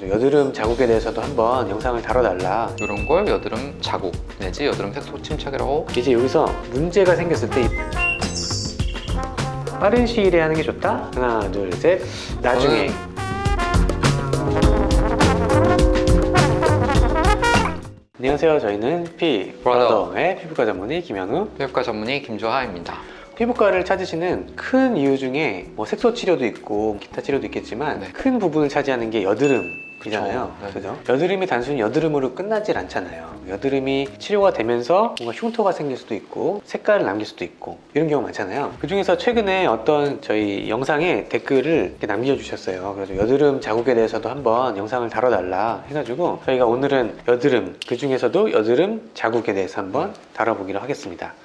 여드름 자국에 대해서도 한번 영상을 다뤄달라. 이런 걸 여드름 자국 내지 여드름 색소 침착이라고. 이제 여기서 문제가 생겼을 때 빠른 시일에 하는 게 좋다? 하나, 둘, 셋. 나중에. 안녕하세요. 저희는 피브라더의 피부과 전문의 김현우, 피부과 전문의 김조하입니다. 피부과를 찾으시는 큰 이유 중에 색소 치료도 있고 기타 치료도 있겠지만 큰 부분을 차지하는 게 여드름이잖아요. 그죠? 여드름이 단순히 여드름으로 끝나질 않잖아요. 여드름이 치료가 되면서 뭔가 흉터가 생길 수도 있고 색깔을 남길 수도 있고 이런 경우 많잖아요. 그 중에서 최근에 어떤 저희 영상에 댓글을 이렇게 남겨주셨어요. 그래서 여드름 자국에 대해서도 한번 영상을 다뤄달라 해가지고 저희가 오늘은 여드름, 그 중에서도 여드름 자국에 대해서 한번 다뤄보기로 하겠습니다.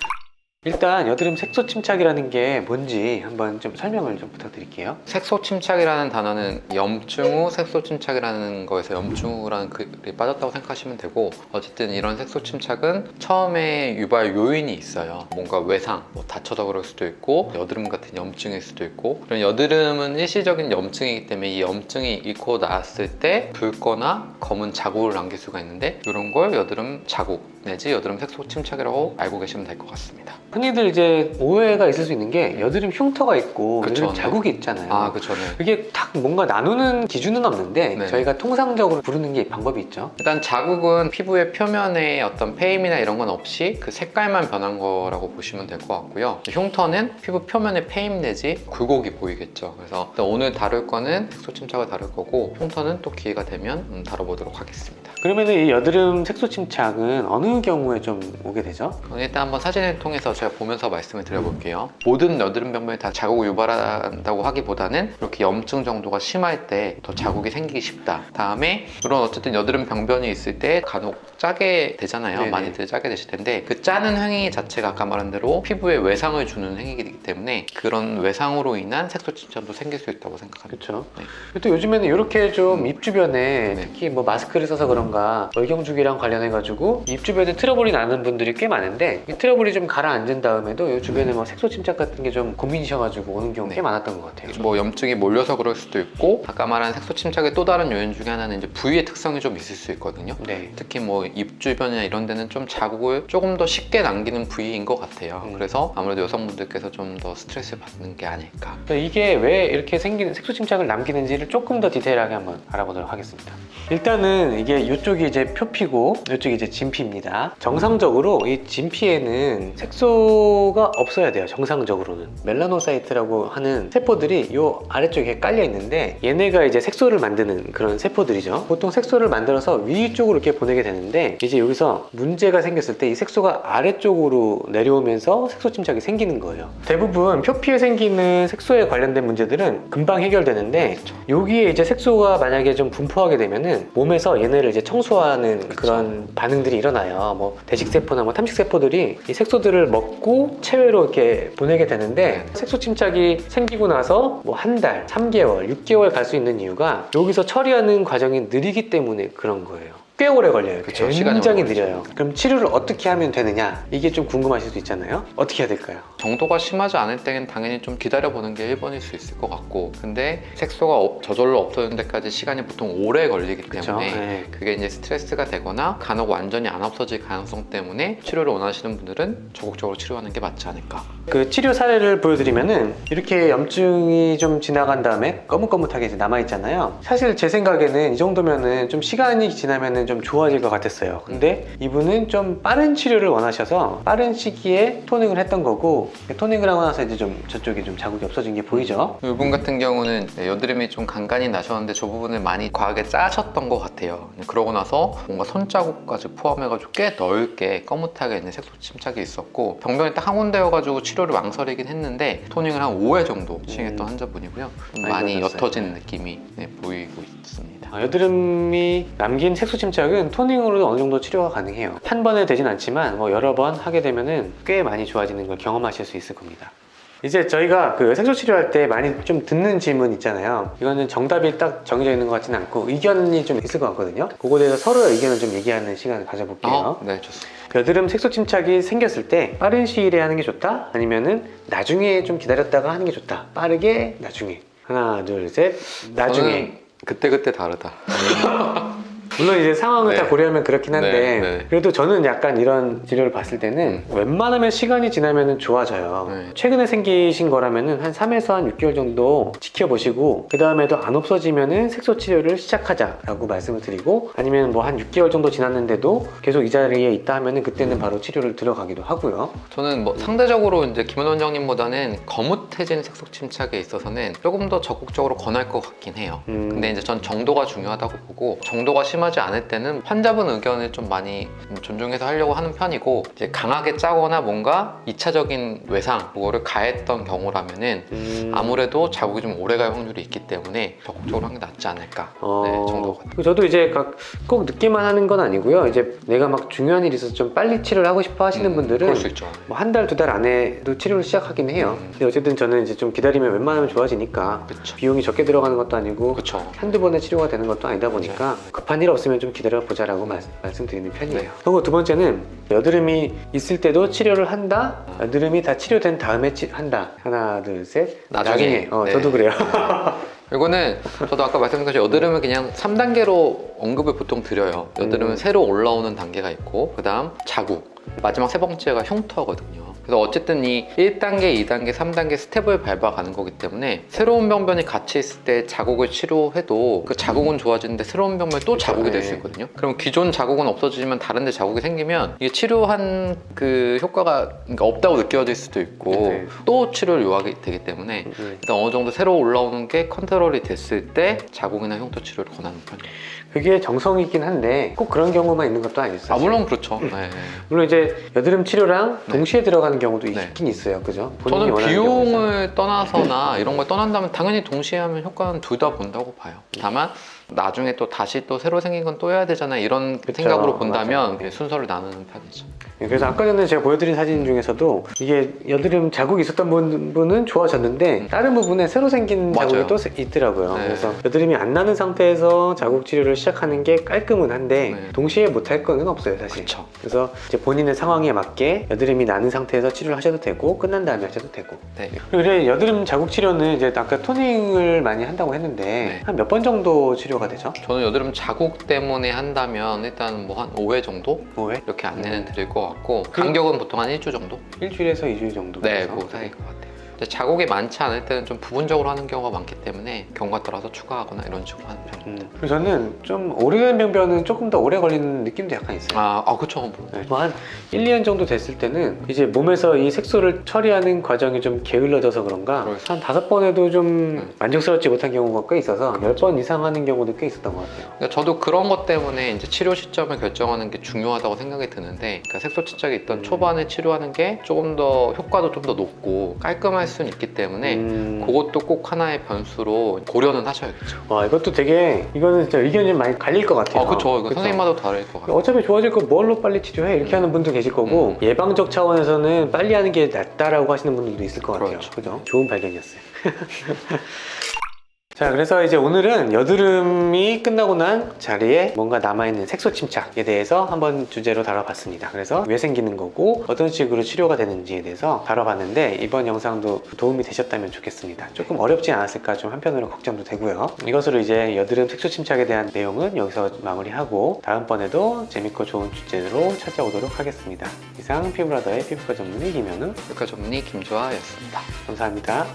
일단 여드름 색소 침착이라는 게 뭔지 한번 좀 설명을 좀 부탁드릴게요. 색소 침착이라는 단어는 염증 후 색소 침착이라는 거에서 염증 후라는 글이 빠졌다고 생각하시면 되고, 어쨌든 이런 색소 침착은 처음에 유발 요인이 있어요. 뭔가 외상, 다쳐서 그럴 수도 있고 여드름 같은 염증일 수도 있고, 그런 여드름은 일시적인 염증이기 때문에 이 염증이 잃고 나왔을 때 붉거나 검은 자국을 남길 수가 있는데, 이런 걸 여드름 자국 내지 여드름 색소 침착이라고 알고 계시면 될 것 같습니다. 흔히들 이제 오해가 있을 수 있는 게 여드름 흉터가 있고 그쵸, 여드름 자국이 있잖아요. 아, 그쵸. 네. 이게 딱 뭔가 나누는 기준은 없는데 네. 저희가 통상적으로 부르는 게 방법이 있죠. 일단 자국은 피부의 표면에 어떤 페임이나 이런 건 없이 그 색깔만 변한 거라고 보시면 될 것 같고요. 흉터는 피부 표면에 페임 내지 굴곡이 보이겠죠. 그래서 일단 오늘 다룰 거는 색소 침착을 다룰 거고, 흉터는 또 기회가 되면 다뤄보도록 하겠습니다. 그러면 이 여드름 색소 침착은 어느 경우에 좀 오게 되죠? 일단 한번 사진을 통해서 제가 보면서 말씀을 드려볼게요. 모든 여드름 병변이 다 자국을 유발한다고 하기보다는 이렇게 염증 정도가 심할 때 더 자국이 생기기 쉽다. 다음에 이런 어쨌든 여드름 병변이 있을 때 간혹 짜게 되잖아요. 네네. 많이들 짜게 되실 텐데, 그 짜는 행위 자체가 아까 말한 대로 피부에 외상을 주는 행위이기 때문에 그런 외상으로 인한 색소 침착도 생길 수 있다고 생각합니다. 그렇죠. 네. 또 요즘에는 이렇게 좀 입 주변에 네. 특히 마스크를 써서 그런가 월경주기랑 관련해가지고 입 주변에 트러블이 나는 분들이 꽤 많은데, 이 트러블이 좀 가라앉은 다음에도 이 주변에 색소 침착 같은 게 좀 고민이셔가지고 오는 경우 꽤 많았던 것 같아요. 염증이 몰려서 그럴 수도 있고, 아까 말한 색소 침착의 또 다른 요인 중에 하나는 이제 부위의 특성이 좀 있을 수 있거든요. 네. 특히 입 주변이나 이런 데는 좀 자국을 조금 더 쉽게 남기는 부위인 것 같아요. 그래서 아무래도 여성분들께서 좀 더 스트레스 받는 게 아닐까. 이게 왜 이렇게 생기는 색소 침착을 남기는지를 조금 더 디테일하게 한번 알아보도록 하겠습니다. 일단은 이게 이쪽이 이제 표피고 이쪽이 이제 진피입니다. 정상적으로 이 진피에는 색소가 없어야 돼요. 정상적으로는 멜라노사이트라고 하는 세포들이 이 아래쪽에 깔려 있는데, 얘네가 이제 색소를 만드는 그런 세포들이죠. 보통 색소를 만들어서 위쪽으로 이렇게 보내게 되는데, 이제 여기서 문제가 생겼을 때 이 색소가 아래쪽으로 내려오면서 색소 침착이 생기는 거예요. 대부분 표피에 생기는 색소에 관련된 문제들은 금방 해결되는데, 여기에 이제 색소가 만약에 좀 분포하게 되면은 몸에서 얘네를 이제 청소하는 그런 반응들이 일어나요. 대식세포나 탐식세포들이 이 색소들을 먹고 체외로 이렇게 보내게 되는데, 색소 침착이 생기고 나서 한 달, 3개월, 6개월 갈 수 있는 이유가 여기서 처리하는 과정이 느리기 때문에 그런 거예요. 꽤 오래 걸려요. 그쵸, 굉장히 느려요. 그럼 치료를 어떻게 하면 되느냐, 이게 좀 궁금하실 수 있잖아요. 어떻게 해야 될까요? 정도가 심하지 않을 때는 당연히 좀 기다려보는 게 1번일 수 있을 것 같고, 근데 색소가 저절로 없어지는 데까지 시간이 보통 오래 걸리기 때문에 네. 그게 이제 스트레스가 되거나 간혹 완전히 안 없어질 가능성 때문에 치료를 원하시는 분들은 적극적으로 치료하는 게 맞지 않을까. 그 치료 사례를 보여드리면은, 이렇게 염증이 좀 지나간 다음에 거뭇거뭇하게 이제 남아있잖아요. 사실 제 생각에는 이 정도면은 좀 시간이 지나면은 좀 좋아질 것 같았어요. 근데 이분은 좀 빠른 치료를 원하셔서 빠른 시기에 토닝을 했던 거고, 토닝을 하고 나서 이제 좀 저쪽에 좀 자국이 없어진 게 보이죠? 이분 같은 경우는 여드름이 좀 간간히 나셨는데 저 부분을 많이 과하게 짜셨던 것 같아요. 그러고 나서 뭔가 손자국까지 포함해가지고 꽤 넓게 거뭇하게 있는 색소 침착이 있었고, 병변이 딱 한 군데여가지고 치료를 망설이긴 했는데 토닝을 한 5회 정도 시행했던 환자분이고요. 좀 많이 옅어진 느낌이 보이고 있습니다. 여드름이 남긴 색소 침착은 토닝으로도 어느 정도 치료가 가능해요. 한 번에 되진 않지만 여러 번 하게 되면은 꽤 많이 좋아지는 걸 경험하실 수 있을 겁니다. 이제 저희가 그 색소 치료할 때 많이 좀 듣는 질문 있잖아요. 이거는 정답이 딱 정해져 있는 것 같지는 않고 의견이 좀 있을 것 같거든요. 그거에 대해서 서로 의견을 좀 얘기하는 시간을 가져볼게요. 네, 좋습니다. 여드름 색소 침착이 생겼을 때 빠른 시일에 하는 게 좋다? 아니면은 나중에 좀 기다렸다가 하는 게 좋다? 빠르게, 나중에. 하나, 둘, 셋. 나중에. 그때그때 다르다. 물론 이제 상황을 네. 다 고려하면 그렇긴 한데 네, 네. 그래도 저는 약간 이런 치료를 봤을 때는 웬만하면 시간이 지나면 좋아져요. 네. 최근에 생기신 거라면 한 3에서 한 6개월 정도 지켜보시고 그 다음에도 안 없어지면은 색소 치료를 시작하자라고 말씀을 드리고, 아니면 뭐 한 6개월 정도 지났는데도 계속 이 자리에 있다 하면은 그때는 바로 치료를 들어가기도 하고요. 저는 뭐 상대적으로 이제 김원 원장님보다는 거뭇해진 색소 침착에 있어서는 조금 더 적극적으로 권할 것 같긴 해요. 근데 이제 전 정도가 중요하다고 보고, 정도가 심하지 않을 때는 환자분 의견을 좀 많이 존중해서 하려고 하는 편이고, 이제 강하게 짜거나 뭔가 2차적인 외상 그거를 가했던 경우라면은 아무래도 자국이 좀 오래갈 확률이 있기 때문에 적극적으로 하는 게 낫지 않을까. 네, 정도가. 저도 이제 꼭 늦게만 하는 건 아니고요. 이제 내가 막 중요한 일이 있어서 좀 빨리 치료를 하고 싶어 하시는 분들은 그럴 수 있죠. 뭐 한 달, 2달 안에도 치료를 시작하긴 해요. 근데 어쨌든 저는 이제 좀 기다리면 웬만하면 좋아지니까 그쵸. 비용이 적게 들어가는 것도 아니고 그쵸. 한두 번에 치료가 되는 것도 아니다 보니까 급한 일 없으면 좀 기다려보자라고 말씀드리는 편이에요. 네. 그리고 두 번째는 여드름이 있을 때도 치료를 한다. 여드름이 다 치료된 다음에 한다. 하나, 둘, 셋. 나중에. 네. 저도 그래요. 이거는 저도 아까 말씀드린 것처럼 여드름은 그냥 3단계로 언급을 보통 드려요. 여드름은 새로 올라오는 단계가 있고, 그 다음 자국, 마지막 세 번째가 흉터거든요. 그래서 어쨌든 이 1단계, 2단계, 3단계 스텝을 밟아가는 거기 때문에 새로운 병변이 같이 있을 때 자국을 치료해도 그 자국은 좋아지는데 새로운 병변이 또 자국이 될 수 있거든요. 그럼 기존 자국은 없어지지만 다른 데 자국이 생기면 이게 치료한 그 효과가 그러니까 없다고 느껴질 수도 있고 네. 또 치료를 요하게 되기 때문에 일단 어느 정도 새로 올라오는 게 컨트롤이 됐을 때 자국이나 흉터 치료를 권하는 편이에요. 그게 정성이긴 한데 꼭 그런 경우만 있는 것도 아니죠. 사실. 물론 그렇죠. 네. 물론 이제 여드름 치료랑 네. 동시에 들어가는 경우도 네. 있긴 있어요. 그죠? 본인이 저는 원하는 경우에서. 비용을 떠나서나 이런 걸 떠난다면 당연히 동시에 하면 효과는 둘 다 본다고 봐요. 다만 나중에 또 다시 또 새로 생긴 건 또 해야 되잖아 이런 그쵸, 생각으로 본다면 맞아요. 순서를 나누는 편이죠. 그래서 아까 전에 제가 보여드린 사진 중에서도 이게 여드름 자국이 있었던 분은 좋아졌는데 다른 부분에 새로 생긴 맞아요. 자국이 또 있더라고요. 네. 그래서 여드름이 안 나는 상태에서 자국 치료를 시작하는 게 깔끔은 한데 네. 동시에 못할 거는 없어요, 사실. 그쵸. 그래서 이제 본인의 상황에 맞게 여드름이 나는 상태에서 치료를 하셔도 되고 끝난 다음에 하셔도 되고. 네. 그래 여드름 자국 치료는 이제 아까 토닝을 많이 한다고 했는데 네. 한 몇 번 정도 치료가 되죠? 저는 여드름 자국 때문에 한다면 일단 뭐 한 5회 정도 5회? 이렇게 안내는 드릴 것 같고 간격은 보통 한 1주 정도? 일주일에서 2주일 정도. 네, 돼서. 그 사이일 것 같아요. 근데 자국이 많지 않을 때는 좀 부분적으로 하는 경우가 많기 때문에 경우가 따라서 추가하거나 이런 식으로 하는 편입니다. 그리고 저는 좀 오래된 병변은 조금 더 오래 걸리는 느낌도 약간 있어요. 그쵸. 네, 뭐한 1, 2년 정도 됐을 때는 이제 몸에서 이 색소를 처리하는 과정이 좀 게을러져서 그런가 그럴 수 한 5번에도 좀 만족스럽지 못한 경우가 꽤 있어서 10번 이상 하는 경우도 꽤 있었던 것 같아요. 그러니까 저도 그런 것 때문에 이제 치료 시점을 결정하는 게 중요하다고 생각이 드는데, 그러니까 색소 침착이 있던 초반에 치료하는 게 조금 더 효과도 좀 더 높고 깔끔할 수는 있기 때문에 그것도 꼭 하나의 변수로 고려는 하셔야겠죠. 와, 이것도 되게 이거는 진짜 의견이 좀 많이 갈릴 것 같아요. 그쵸. 이거 그쵸? 선생님마다 다를 것 같아요. 어차피 좋아질 거 뭘로 빨리 치료해? 이렇게 하는 분도 계실 거고 예방적 차원에서는 빨리 하는 게 낫다라고 하시는 분들도 있을 것 같아요. 그렇죠. 그죠? 좋은 발견이었어요. 자, 그래서 이제 오늘은 여드름이 끝나고 난 자리에 뭔가 남아있는 색소 침착에 대해서 한번 주제로 다뤄봤습니다. 그래서 왜 생기는 거고 어떤 식으로 치료가 되는지에 대해서 다뤄봤는데 이번 영상도 도움이 되셨다면 좋겠습니다. 조금 어렵지 않았을까 좀 한편으로 걱정도 되고요. 이것으로 이제 여드름 색소 침착에 대한 내용은 여기서 마무리하고 다음번에도 재밌고 좋은 주제로 찾아오도록 하겠습니다. 이상 피부라더의 피부과 전문의 김현우, 피부과 전문의 김조아였습니다. 감사합니다.